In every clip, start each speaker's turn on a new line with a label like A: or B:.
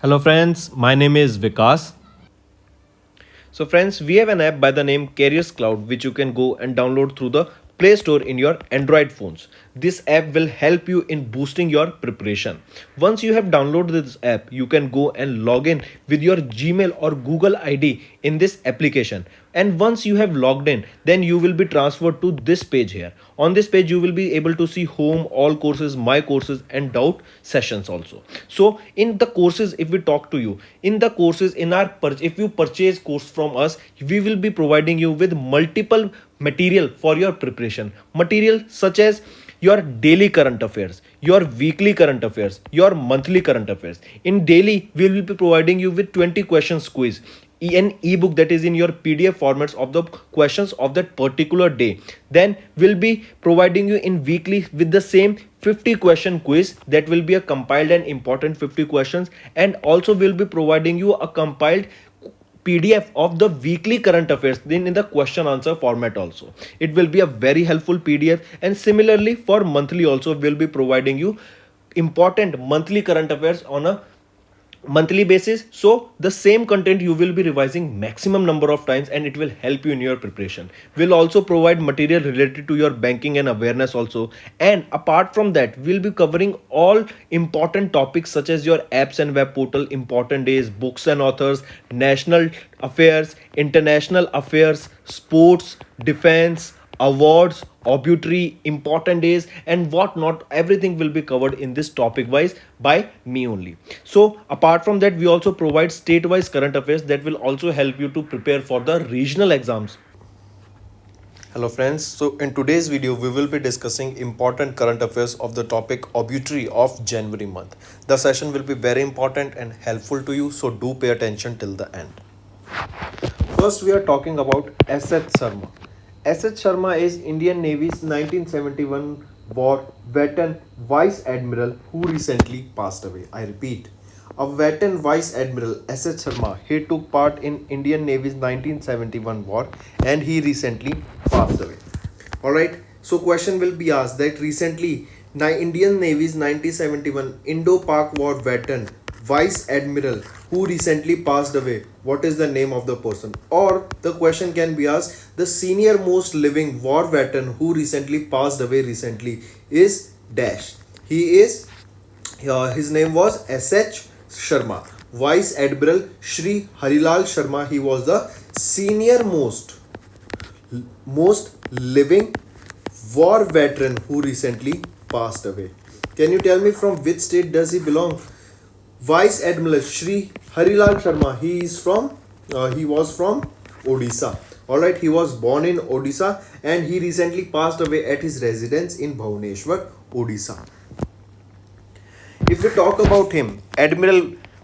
A: Hello friends, my name is Vikas. So friends, we have an app by the name Cloud which you can go and download through the Play Store in your Android phones. This app will help you in boosting your preparation. Once you have downloaded this app, you can go and log in with your Gmail or Google ID in this application. And once you have logged in, then you will be transferred to this page here. On this page, you will be able to see home, all courses, my courses, and doubt sessions also. So in the courses, if we talk to you, in the courses, if you purchase course from us, we will be providing you with multiple material for your preparation. Material such as your daily current affairs, your weekly current affairs, your monthly current affairs. In daily, we will be providing you with 20 questions quiz, an ebook that is in your PDF formats of the questions of that particular day. Then we'll be providing you in weekly with the same 50 question quiz that will be a compiled and important 50 questions, and also we'll be providing you a compiled PDF of the weekly current affairs in the question answer format also. It will be a very helpful PDF, and similarly for monthly also we'll be providing you important monthly current affairs on a monthly basis. So the same content you will be revising maximum number of times, and it will help you in your preparation. We'll also provide material related to your banking and awareness also, and apart from that we'll be covering all important topics such as your apps and web portal, important days, books and authors, national affairs, international affairs, sports, defense, awards, obituary, important days, and what not. Everything will be covered in this topic wise by me only. So apart from that, we also provide state wise current affairs that will also help you to prepare for the regional exams. Hello friends, so in today's video we will be discussing important current affairs of the topic obituary of January month. The session will be very important and helpful to you, so do pay attention till the end. First we are talking about S.H. Sharma. S.H. Sharma is Indian Navy's 1971 war veteran Vice Admiral who recently passed away. I repeat, a veteran Vice Admiral S.H. Sharma, he took part in Indian Navy's 1971 war and he recently passed away. Alright, so question will be asked that recently Indian Navy's 1971 Indo-Pak War veteran Vice Admiral who recently passed away, what is the name of the person? Or the question can be asked, the senior most living war veteran who recently passed away recently is dash. He is, his name was S.H. Sharma. Vice Admiral Shri Harilal Sharma, he was the senior most living war veteran who recently passed away. Can you tell me from which state does he belong? Vice Admiral Shri Harilal Sharma, he was from Odisha. Alright, he was born in Odisha and he recently passed away at his residence in Bhubaneswar, Odisha. If we talk about him,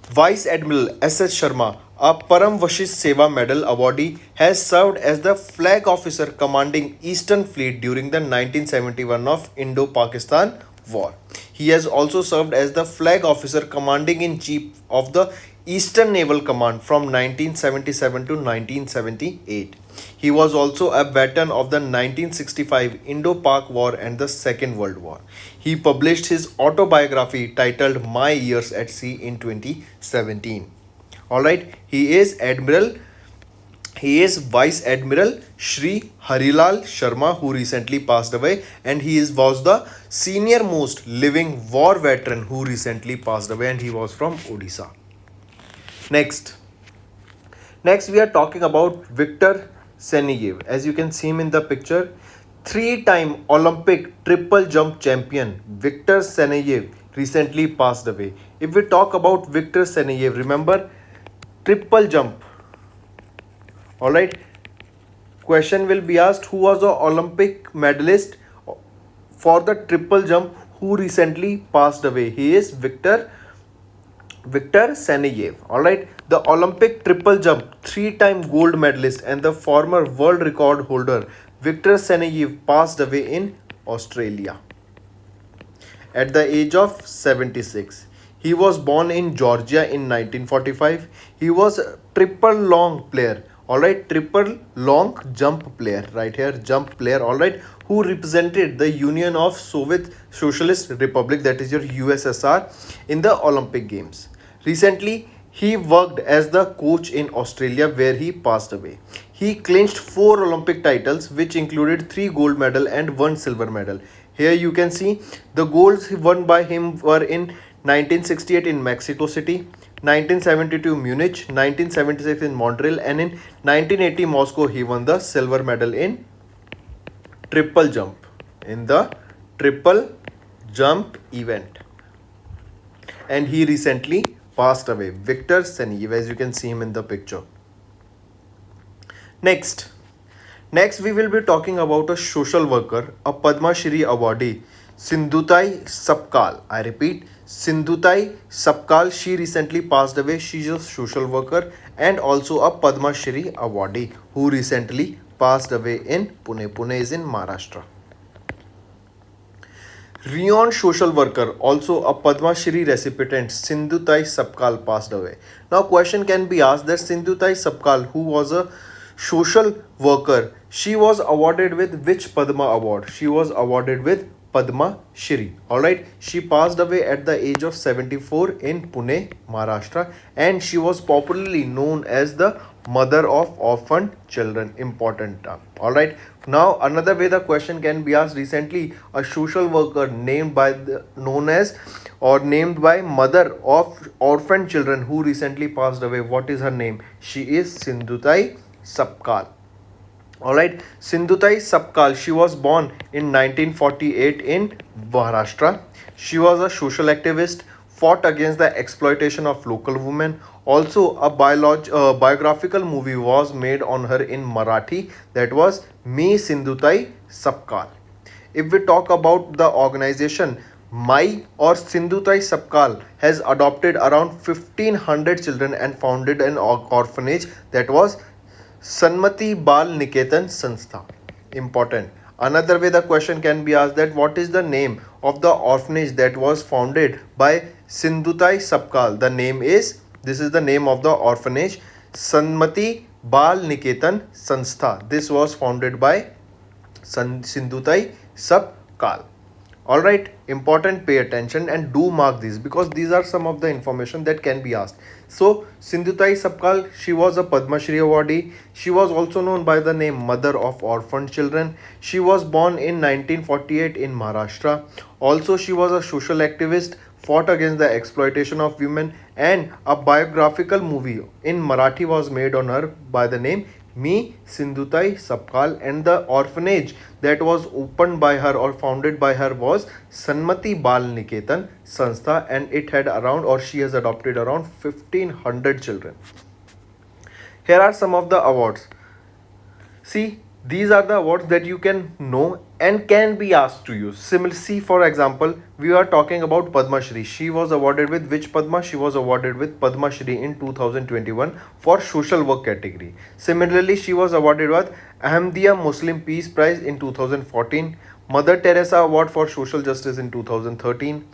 A: Vice Admiral S.H. Sharma, a Param Vashist Seva Medal awardee, has served as the flag officer commanding Eastern Fleet during the 1971 of Indo-Pakistan War. He has also served as the flag officer commanding in chief of the Eastern Naval Command from 1977 to 1978. He was also a veteran of the 1965 Indo-Pak War and the Second World War. He published his autobiography titled My Years at Sea in 2017. Alright, he is Vice Admiral Shri Harilal Sharma who recently passed away, and was the senior most living war veteran who recently passed away, and he was from Odisha. Next we are talking about Viktor Seneyev. As you can see him in the picture, 3-time Olympic triple jump champion Viktor Seneyev recently passed away. If we talk about Viktor Seneyev, remember triple jump. Alright, question will be asked, who was the Olympic medalist for the triple jump who recently passed away? He is Viktor Seneyev. Alright, the Olympic triple jump 3-time gold medalist and the former world record holder Viktor Seneyev passed away in Australia at the age of 76. He was born in Georgia in 1945. He was a triple long player. Alright, triple long jump player, right here, jump player, alright, who represented the Union of Soviet Socialist Republic, that is your USSR, in the Olympic Games. Recently, he worked as the coach in Australia where he passed away. He clinched 4 Olympic titles, which included 3 gold medals and 1 silver medal. Here you can see the golds won by him were in 1968 in Mexico City, 1972 Munich, 1976 in Montreal, and in 1980 Moscow. He won the silver medal in triple jump. In the triple jump event, and he recently passed away. Victor Senev, as you can see him in the picture. Next, we will be talking about a social worker, a Padma Shri awardee, Sindhutai Sapkal. I repeat, Sindhutai Sapkal. She recently passed away. She is a social worker and also a Padma Shri awardee who recently passed away in Pune. Pune is in Maharashtra. Renowned social worker, also a Padma Shri recipient, Sindhutai Sapkal passed away. Now, question can be asked that Sindhutai Sapkal, who was a social worker, she was awarded with which Padma award? She was awarded with Padma Shri. Alright, she passed away at the age of 74 in Pune, Maharashtra, and she was popularly known as the mother of orphaned children. Important term. Alright, now another way the question can be asked: recently a social worker named by the known as or named by mother of orphaned children who recently passed away. What is her name? She is Sindhutai Sapkal. Alright, Sindhutai Sapkal, she was born in 1948 in Maharashtra. She was a social activist, fought against the exploitation of local women. Also, a biographical movie was made on her in Marathi, that was Me Sindhutai Sapkal. If we talk about the organization, Mai or Sindhutai Sapkal has adopted around 1500 children and founded an orphanage, that was Sanmati Bal Niketan Sanstha. Important. Another way the question can be asked that what is the name of the orphanage that was founded by Sindhutai Sapkal? The name is, this is the name of the orphanage, Sanmati Bal Niketan Sanstha. This was founded by Sindhutai Sapkal. Alright, important, pay attention and do mark these because these are some of the information that can be asked. So, Sindhutai Sapkal, she was a Padma Shri awardee. She was also known by the name Mother of Orphaned Children. She was born in 1948 in Maharashtra. Also, she was a social activist, fought against the exploitation of women, and a biographical movie in Marathi was made on her by the name Me Sindhutai Sapkal, and the orphanage that was opened by her or founded by her was Sanmati Bal Niketan Sanstha, and it had around, or she has adopted around 1500 children. Here are some of the awards. See, these are the awards that you can know and can be asked to use. See, for example, we are talking about Padma Shri. She was awarded with which Padma? She was awarded with Padma Shri in 2021 for social work category. Similarly, she was awarded with Ahmadiyya Muslim Peace Prize in 2014, Mother Teresa Award for Social Justice in 2013.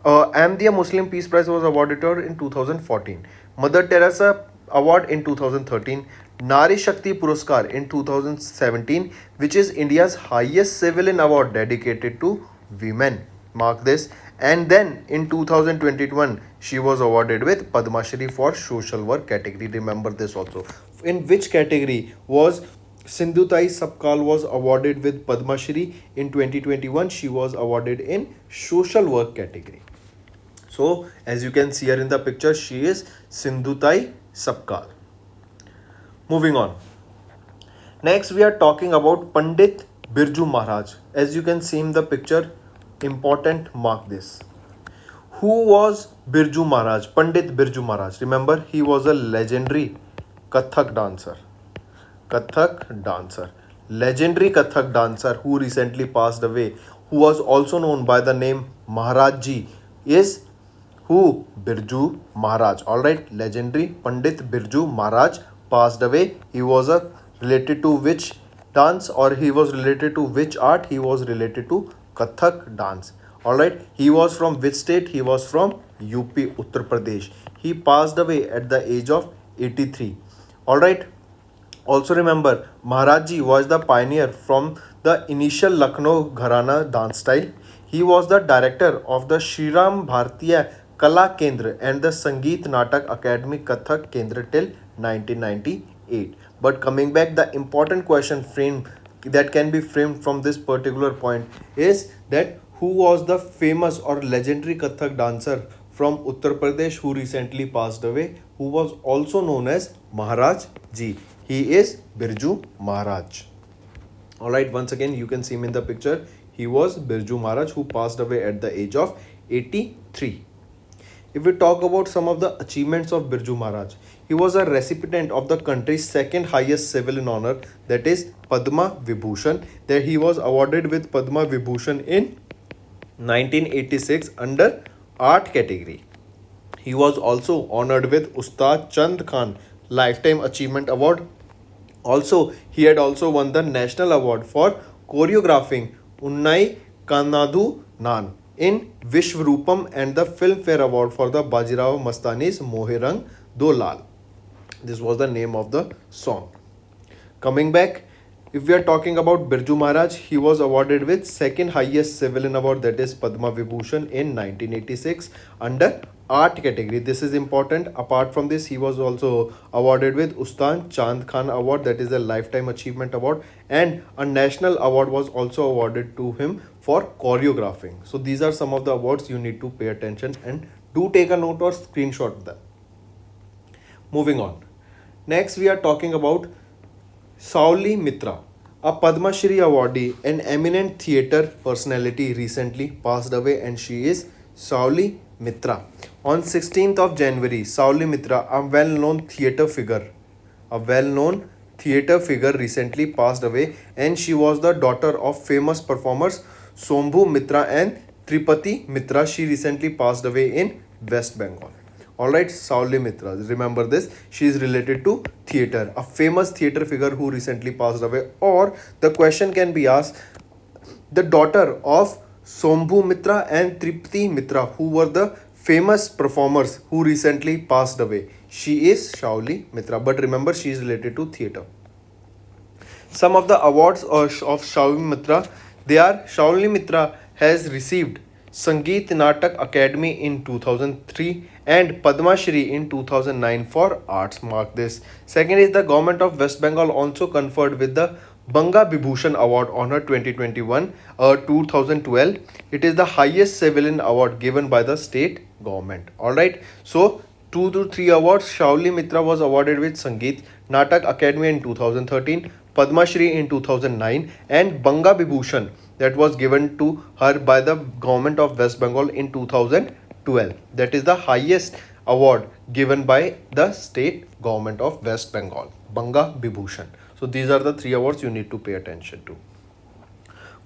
A: Ahmadiyya Muslim Peace Prize was awarded to her in 2014. Mother Teresa Award in 2013. Nari Shakti Puraskar in 2017, which is India's highest civilian award dedicated to women. Mark this. And then in 2021, she was awarded with Padma Shri for social work category. Remember this also. In which category was Sindhutai Sapkal was awarded with Padma Shri in 2021? She was awarded in social work category. So, as you can see here in the picture, she is Sindhutai Sapkal. Moving on. Next, we are talking about Pandit Birju Maharaj. As you can see in the picture, important, mark this. Who was Birju Maharaj? Pandit Birju Maharaj. Remember, he was a legendary Kathak dancer. Legendary Kathak dancer who recently passed away, who was also known by the name Maharaj Ji, is who? Birju Maharaj. Alright, legendary Pandit Birju Maharaj passed away. He was related to which dance, or he was related to which art? He was related to Kathak dance. Alright, he was from which state? He was from UP, Uttar Pradesh. He passed away at the age of 83. Alright, also remember, Maharaj was the pioneer from the initial Lucknow Gharana dance style. He was the director of the Shriram Bhartiya Kala Kendra and the Sangeet Natak Academy Kathak Kendra till 1998. But coming back, the important question frame that can be framed from this particular point is that who was the famous or legendary Kathak dancer from Uttar Pradesh who recently passed away, who was also known as Maharaj Ji. He is Birju Maharaj. Alright, once again you can see him in the picture. He was Birju Maharaj who passed away at the age of 83. If we talk about some of the achievements of Birju Maharaj, he was a recipient of the country's second highest civilian honor, that is Padma Vibhushan. There he was awarded with Padma Vibhushan in 1986 under art category. He was also honored with Ustad Chand Khan Lifetime Achievement Award. Also, he had also won the national award for choreographing Unnai Kannadu Nan in Vishwarupam and the Filmfare Award for the Bajirao Mastani's Mohe Rang Do Lal. This was the name of the song. Coming back, if we are talking about Birju Maharaj, he was awarded with second highest civilian award, that is Padma Vibhushan in 1986 under art category. This is important. Apart from this, he was also awarded with Ustad Chand Khan Award, that is a lifetime achievement award, and a national award was also awarded to him for choreographing. So these are some of the awards you need to pay attention and do take a note or screenshot them. Moving on. Next, we are talking about Sauli Mitra, a Padma Shri awardee, an eminent theatre personality, recently passed away, and she is Sauli Mitra. On 16th of January, Sauli Mitra, a well-known theatre figure, recently passed away, and she was the daughter of famous performers Sombhu Mitra and Tripati Mitra. She recently passed away in West Bengal. Alright, Sauli Mitra. Remember this. She is related to theatre, a famous theatre figure who recently passed away. Or the question can be asked, the daughter of Sombhu Mitra and Tripti Mitra, who were the famous performers who recently passed away. She is Sauli Mitra. But remember, she is related to theatre. Some of the awards of Sauli Mitra, they are: Sauli Mitra has received Sangeet Natak Academy in 2003 and Padma Shri in 2009 for arts. Mark this. Second is the government of West Bengal also conferred with the Banga Vibhushan Award on her 2012. It is the highest civilian award given by the state government. Alright. So 2 to 3 awards. Sauli Mitra was awarded with Sangeet Natak Academy in 2013, Padma Shri in 2009, and Banga Vibhushan that was given to her by the government of West Bengal in 2012. That is the highest award given by the state government of West Bengal, Banga Vibhushan. So these are the 3 awards you need to pay attention to.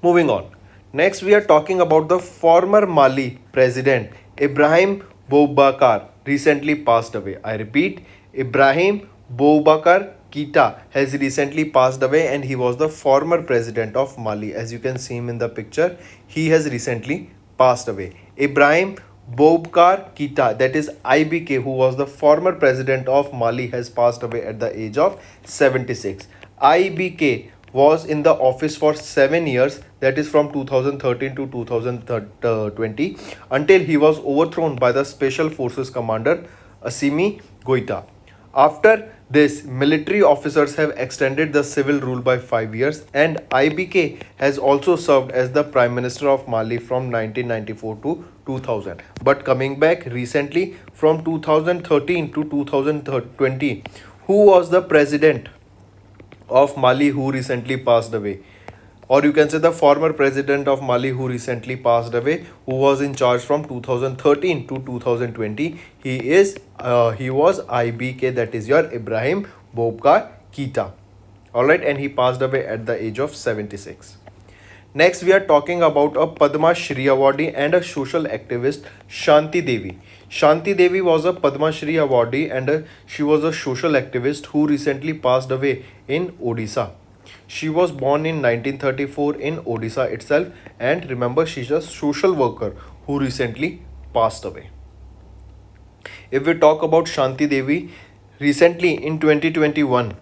A: Moving on. Next, we are talking about the former Mali president Ibrahim Boubacar recently passed away. I repeat, Ibrahim Boubacar Keita has recently passed away, and he was the former president of Mali. As you can see him in the picture, he has recently passed away. Ibrahim Boubacar Keita, that is IBK, who was the former president of Mali, has passed away at the age of 76. IBK was in the office for 7 years, that is from 2013 to 2020, until he was overthrown by the Special Forces Commander Assimi Goita. After this, military officers have extended the civil rule by 5 years, and IBK has also served as the Prime Minister of Mali from 1994 to 2000. But coming back recently, from 2013 to 2020, who was the president of Mali who recently passed away? Or you can say the former president of Mali who recently passed away, who was in charge from 2013 to 2020. He was IBK, that is your Ibrahim Boubacar Keita. Alright, and he passed away at the age of 76. Next, we are talking about a Padma Shri awardee and a social activist, Shanti Devi. Shanti Devi was a Padma Shri awardee and she was a social activist who recently passed away in Odisha. She was born in 1934 in Odisha itself, and remember, she's a social worker who recently passed away. If we talk about Shanti Devi, recently in 2021,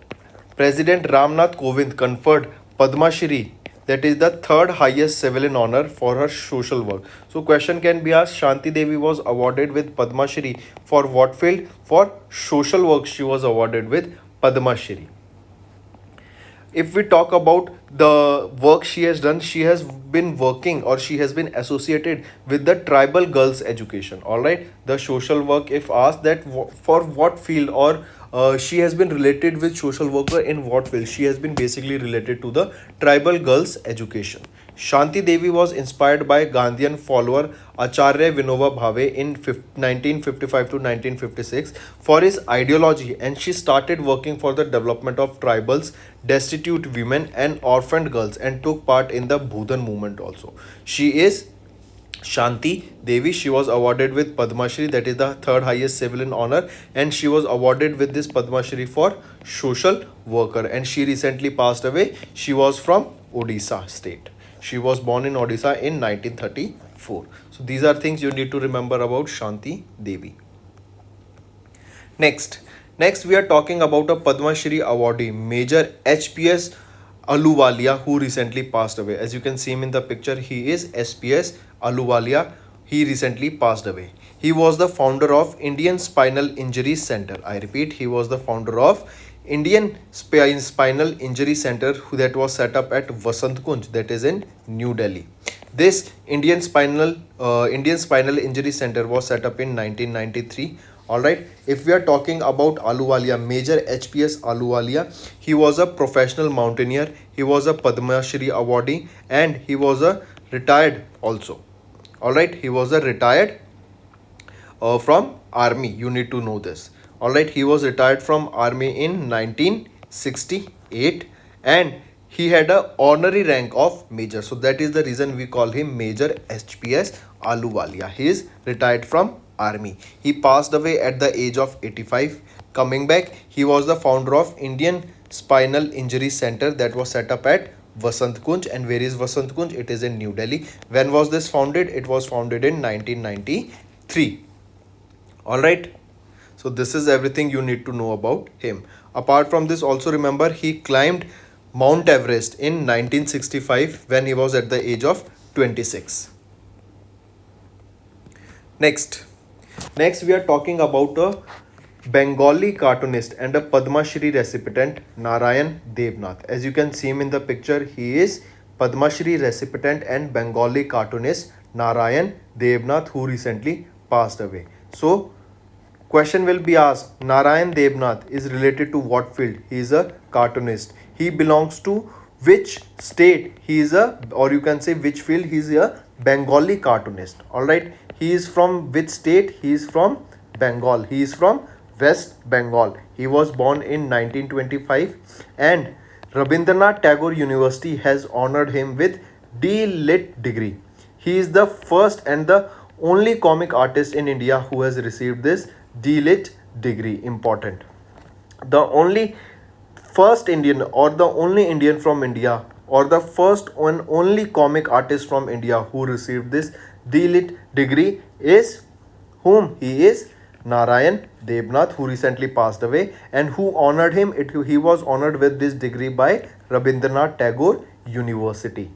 A: President Ramnath Kovind conferred Padma Shri that is the third highest civilian honor for her social work. So question can be asked, Shanti Devi was awarded with Padma Shri for what field? For social work she was awarded with Padma Shri. If we talk about the work she has done, she has been working, or she has been associated with the tribal girls education. All right, the social work, if asked that for what field, or she has been related with social worker in what field, she has been basically related to the tribal girls education. Shanti Devi was inspired by Gandhian follower Acharya Vinoba Bhave in 1955 to 1956 for his ideology, and she started working for the development of tribals, destitute women, and orphaned girls, and took part in the Bhudan movement also. She is Shanti Devi. She was awarded with Padma Shri, that is the third highest civilian honor, and she was awarded with this Padma Shri for social worker, and she recently passed away. She was from Odisha state. She was born in Odisha in 1934. So these are things you need to remember about Shanti Devi. Next we are talking about a Padma Shri awardee, Major HPS Aluwalia, who recently passed away. As you can see him in the picture, he is SPS Aluwalia. He recently passed away. He was the founder of Indian Spinal Injury Center. I repeat, he was the founder of Indian Spinal Injury Center that was set up at Vasant Kunj, that is in New Delhi. This Indian Spinal Injury Center was set up in 1993. All right, if we are talking about Aluwalia, Major HPS Aluwalia, he was a professional mountaineer, he was a Padma Shri awardee, and he was a retired also. All right, he was a retired from army. You need to know this. All right, he was retired from army in 1968, and he had a honorary rank of major. So that is the reason we call him Major HPS Aluwalia. He is retired from army. He passed away at the age of 85. Coming back, he was the founder of Indian Spinal Injury Center that was set up at Vasant Kunj. And where is Vasant Kunj? It is in New Delhi. When was this founded? It was founded in 1993. All right. So this is everything you need to know about him. Apart from this, also remember he climbed Mount Everest in 1965 when he was at the age of 26. Next we are talking about a Bengali cartoonist and a Padma Shri recipient, Narayan Devnath. As you can see him in the picture, he is Padma Shri recipient and Bengali cartoonist Narayan Devnath, who recently passed away. So question will be asked, Narayan Devnath is related to what field? He is a cartoonist. He belongs to which state? He is a, or you can say which field? He is a Bengali cartoonist. All right. He is from which state? He is from Bengal. He is from West Bengal. He was born in 1925, and Rabindranath Tagore University has honored him with D.Lit degree. He is the first and the only comic artist in India who has received this D.Lit degree. Important. The only first Indian, or the only Indian from India, or the first and only comic artist from India who received this D.Lit degree is whom? He is Narayan Devnath, who recently passed away, and who honored him. He was honored with this degree by Rabindranath Tagore University.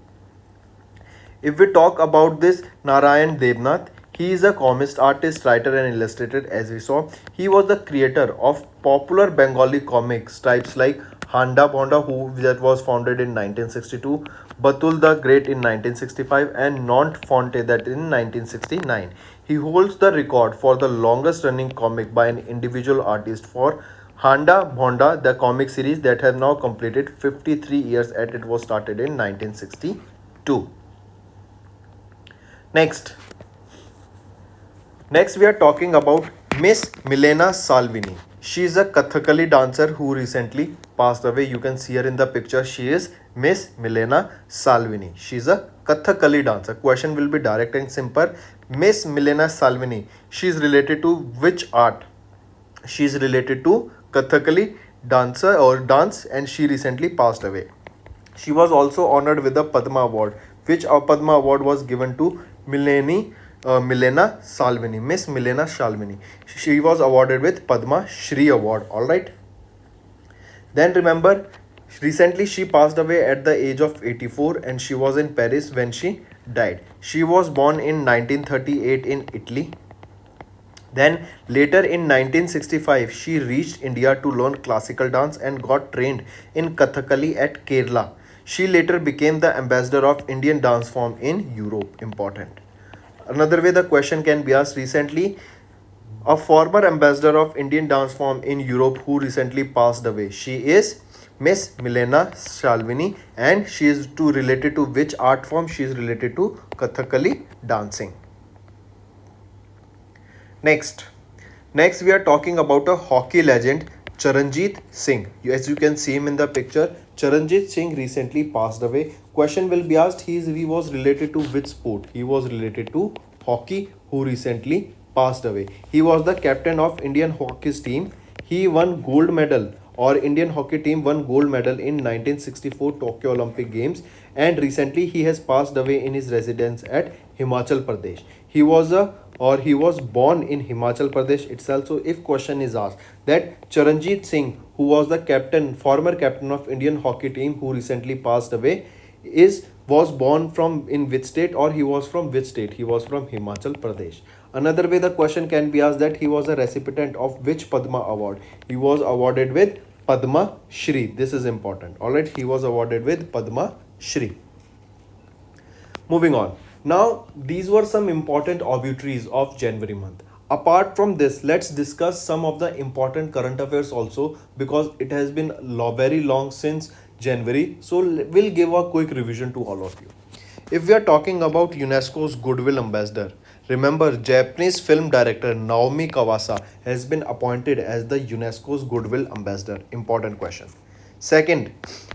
A: If we talk about this Narayan Devnath, he is a comic artist, writer, and illustrator. As we saw, he was the creator of popular Bengali comic types like Handa Bonda, that was founded in 1962, Batul the Great in 1965, and Nont Fonte, that in 1969. He holds the record for the longest running comic by an individual artist for Handa Bonda, the comic series that has now completed 53 years, and it was started in 1962. Next we are talking about Miss Milena Salvini. She is a Kathakali dancer who recently passed away. You can see her in the picture. She is Miss Milena Salvini. She is a Kathakali dancer. Question will be direct and simple. Miss Milena Salvini, she is related to which art? She is related to Kathakali dancer or dance, and she recently passed away. She was also honored with the Padma Award, which Padma Award was given to Milena Salvini, Miss Milena Salvini. She was awarded with Padma Shri Award. All right. Then remember, Recently, she passed away at the age of 84 and she was in Paris when she died. She was born in 1938 in Italy. Then later in 1965, she reached India to learn classical dance and got trained in Kathakali at Kerala. She later became the ambassador of Indian dance form in Europe. Important. Another way the question can be asked recently, a former ambassador of Indian dance form in Europe who recently passed away. She is Miss Milena Salvini and she is related to which art form? She is related to Kathakali dancing. Next, we are talking about a hockey legend, Charanjeet Singh. As you can see him in the picture, Charanjeet Singh recently passed away. Question will be asked, he was related to which sport? He was related to hockey, who recently passed away. He was the captain of Indian hockey team. He won gold medal, or Indian hockey team won gold medal in 1964 Tokyo Olympic Games, and recently he has passed away in his residence at Himachal Pradesh. He was born in Himachal Pradesh itself. So if question is asked that Charanjeet Singh, who was the former captain of Indian hockey team who recently passed away, was born from in which state, or he was from which state? He was from Himachal Pradesh. Another way the question can be asked that he was a recipient of which Padma award? He was awarded with Padma Shri. This is important. Alright, he was awarded with Padma Shri. Moving on. Now, these were some important obituaries of January month. Apart from this, let's discuss some of the important current affairs also, because it has been very long since January. So, we'll give a quick revision to all of you. If we are talking about UNESCO's Goodwill Ambassador, remember Japanese film director Naomi Kawasa has been appointed as the UNESCO's Goodwill Ambassador. Important question. Second,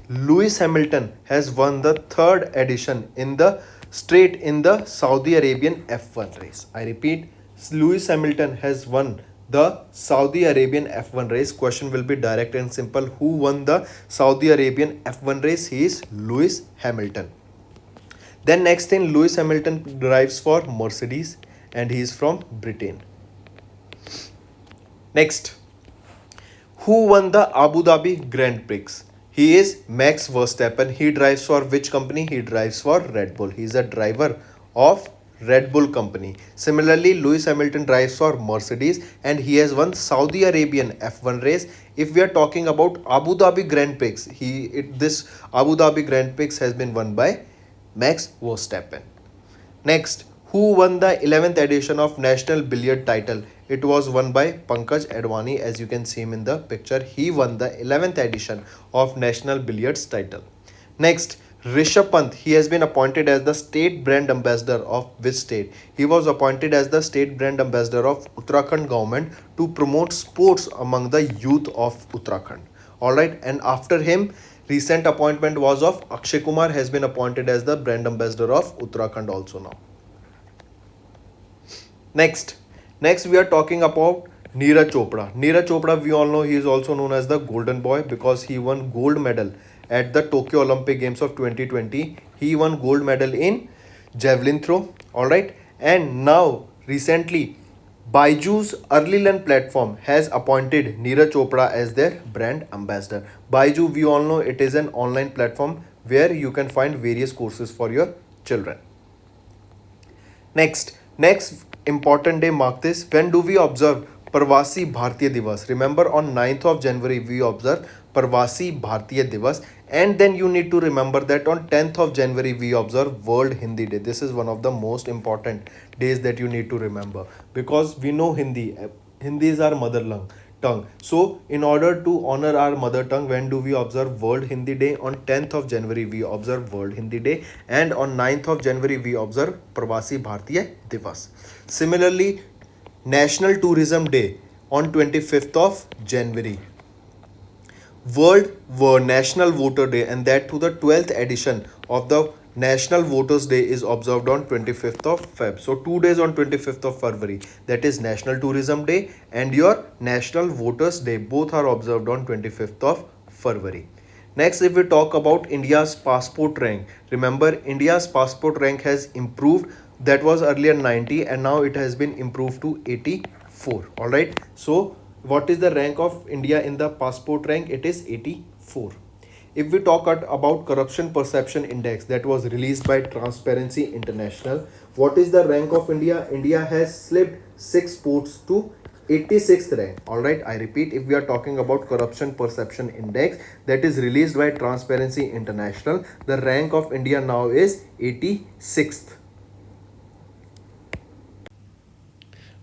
A: Lewis Hamilton has won the third edition in the Saudi Arabian F1 race. I repeat, Lewis Hamilton has won the Saudi Arabian F1 race. Question will be direct and simple. Who won the Saudi Arabian F1 race? He is Lewis Hamilton. Then next thing, Lewis Hamilton drives for Mercedes and he is from Britain. Next, who won the Abu Dhabi Grand Prix? He is Max Verstappen. He drives for which company? He drives for Red Bull. He is a driver of Red Bull company. Similarly, Lewis Hamilton drives for Mercedes and he has won Saudi Arabian F1 race. If we are talking about Abu Dhabi Grand Prix, this Abu Dhabi Grand Prix has been won by Max Verstappen. Next, who won the 11th edition of National Billiard title? It was won by Pankaj Advani. As you can see him in the picture, he won the 11th edition of National Billiards title. Next, Rishabh Pant, he has been appointed as the state brand ambassador of which state? He was appointed as the state brand ambassador of Uttarakhand government to promote sports among the youth of Uttarakhand. Alright, and after him, recent appointment was of Akshay Kumar has been appointed as the brand ambassador of Uttarakhand also now. Next we are talking about Neeraj Chopra. Neeraj Chopra, we all know, he is also known as the Golden Boy because he won gold medal at the Tokyo Olympic Games of 2020. He won gold medal in javelin throw. Alright, and now recently Byju's Early Learn platform has appointed Neeraj Chopra as their brand ambassador. Byju, we all know, it is an online platform where you can find various courses for your children. Next important day mark this. When do we observe Pravasi Bharatiya Divas? Remember, on 9th of January we observe Pravasi Bharatiya Divas, and then you need to remember that on 10th of January we observe World Hindi Day. This is one of the most important days that you need to remember, because we know Hindi is our mother tongue. So in order to honor our mother tongue, when do we observe World Hindi Day? On 10th of January we observe World Hindi Day, and on 9th of January we observe Pravasi Bharatiya Divas. Similarly, National Tourism Day on 25th of January. National Voter Day, and that to the 12th edition of the National Voters Day is observed on 25th of Feb. So 2 days on 25th of February, that is National Tourism Day and your National Voters Day, both are observed on 25th of February. Next, if we talk about India's passport rank, remember India's passport rank has improved. That was earlier 90 and now it has been improved to 84. Alright, so what is the rank of India in the passport rank? It is 84. If we talk about corruption perception index that was released by Transparency International, what is the rank of India? India has slipped 6 spots to 86th rank. All right, I repeat, if we are talking about corruption perception index that is released by Transparency International, the rank of India now is 86th.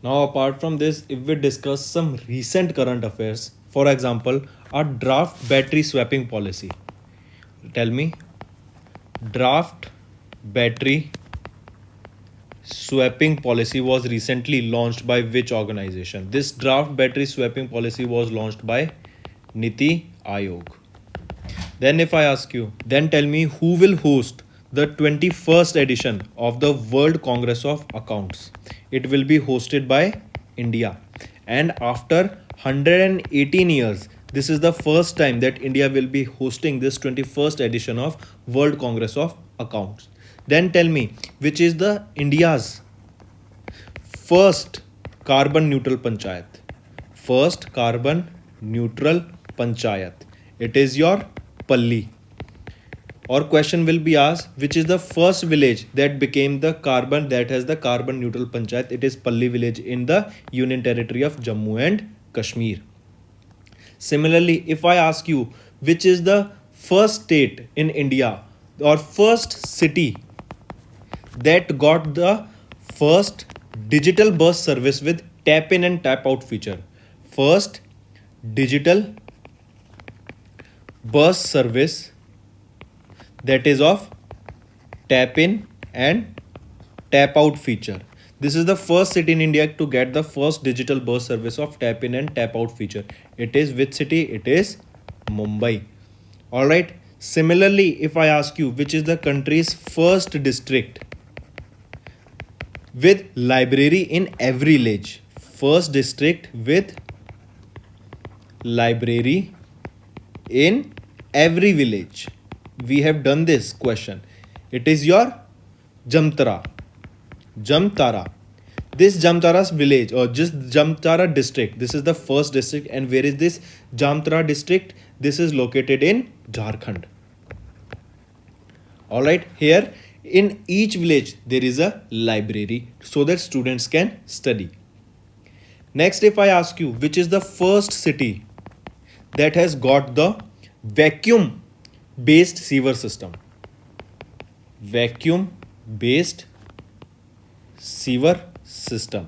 A: Now, apart from this, if we discuss some recent current affairs, for example, our draft battery swapping policy. Tell me, draft battery swapping policy was recently launched by which organization? This draft battery swapping policy was launched by Niti Aayog. Then if I ask you, then tell me who will host the 21st edition of the World Congress of Accounts. It will be hosted by India. And after 118 years, this is the first time that India will be hosting this 21st edition of World Congress of Accounts. Then tell me, which is the India's first carbon neutral panchayat? First carbon neutral panchayat. It is your Palli. Or question will be asked, which is the first village that became the carbon that has the carbon neutral panchayat? It is Palli village in the Union Territory of Jammu and Kashmir. Similarly, if I ask you, which is the first state in India or first city that got the first digital bus service with tap in and tap out feature? First digital bus service that is of tap in and tap out feature. This is the first city in India to get the first digital bus service of tap in and tap out feature. It is which city? It is Mumbai. All right. Similarly, if I ask you, which is the country's first district with library in every village? First district with library in every village. We have done this question. It is your Jamtara. Jamtara. This Jamtara's village or just Jamtara district, this is the first district. And where is this Jamtara district? This is located in Jharkhand. Alright, here in each village there is a library so that students can study. Next, if I ask you, which is the first city that has got the vacuum based sewer system? Vacuum based sewer system.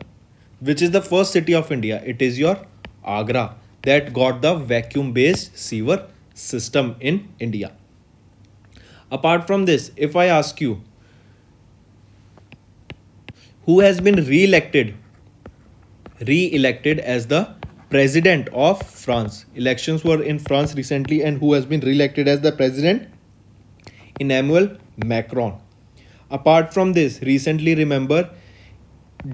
A: Which is the first city of India? It is your Agra that got the vacuum based sewer system in India. Apart from this, if I ask you, who has been re-elected as the president of France? Elections were in France recently, and who has been re-elected as the president? Emmanuel Macron. Apart from this, recently remember,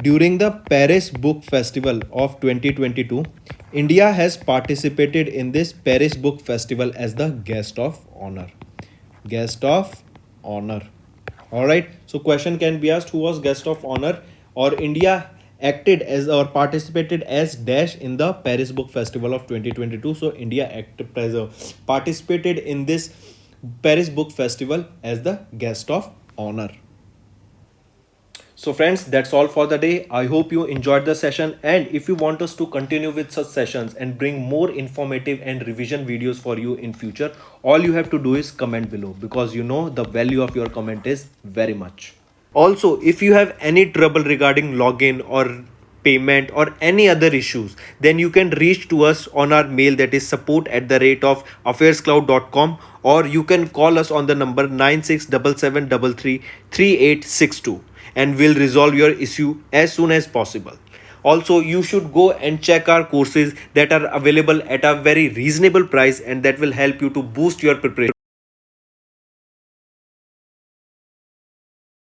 A: during the Paris Book Festival of 2022, India has participated in this Paris Book Festival as the guest of honor. Guest of honor. Alright, so question can be asked, who was guest of honor? Or India acted as or participated as dash in the Paris Book Festival of 2022. So India participated in this Paris Book Festival as the guest of honor. So friends, that's all for the day. I hope you enjoyed the session, and if you want us to continue with such sessions and bring more informative and revision videos for you in future, all you have to do is comment below, because you know the value of your comment is very much. Also, if you have any trouble regarding login or payment or any other issues, then you can reach to us on our mail, that is support@affairscloud.com, or you can call us on the number 9677333862, and we'll resolve your issue as soon as possible. Also, you should go and check our courses that are available at a very reasonable price, and that will help you to boost your preparation.